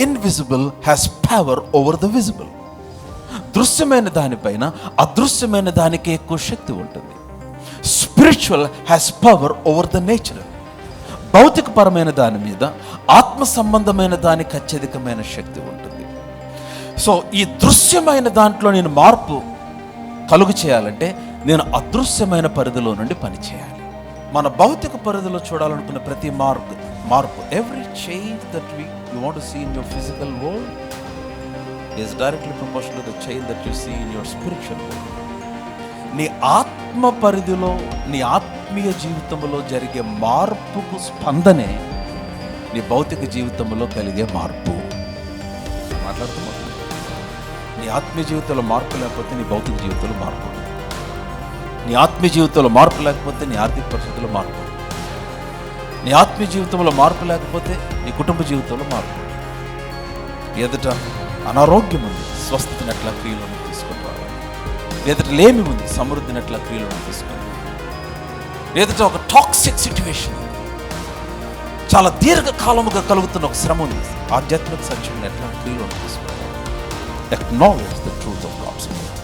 Invisible has power over the visible. దృశ్యమైన దానిపైన అదృశ్యమైన దానికి ఎక్కువ శక్తి ఉంటుంది. Spiritual has power over the natural. భౌతికపరమైన దాని మీద ఆత్మ సంబంధమైన దానికి అత్యధికమైన శక్తి ఉంటుంది. సో ఈ దృశ్యమైన దాంట్లో నేను మార్పు కలుగు చేయాలంటే నేను అదృశ్యమైన పరిధిలో నుండి పనిచేయాలి. మన భౌతిక పరిధిలో చూడాలనుకున్న ప్రతి మార్పు every change that you want to see in your physical world is directly proportional to the change that you see in your spiritual world. నీ ఆత్మ పరిధిలో, నీ ఆత్మీయ జీవితంలో జరిగే మార్పుకు స్పందనే నీ భౌతిక జీవితంలో కలిగే మార్పు. మాట్లాడుతున్నా, నీ ఆత్మీయ జీవితంలో మార్పు లేకపోతే నీ భౌతిక జీవితంలో మార్పు, నీ ఆత్మీయ జీవితంలో మార్పు లేకపోతే నీ ఆర్థిక పరిస్థితుల్లో మార్పు, నీ ఆత్మీయ జీవితంలో మార్పు లేకపోతే నీ కుటుంబ జీవితంలో మార్పు. ఎదుట అనారోగ్యం ఉంది, స్వస్థతని ఎట్లా క్రియలను తీసుకొని రావాలి. ఎదుట లేమి ఉంది, సమృద్ధిని ఎట్లా క్రియలను తీసుకొని. ఎదుట ఒక టాక్సిక్ సిచ్యువేషన్ ఉంది, చాలా దీర్ఘకాలముగా కలుగుతున్న ఒక శ్రమ ఉంది, ఆధ్యాత్మిక సత్యం ఎట్లా క్రియలను తీసుకొని. Acknowledge the truth of God's word.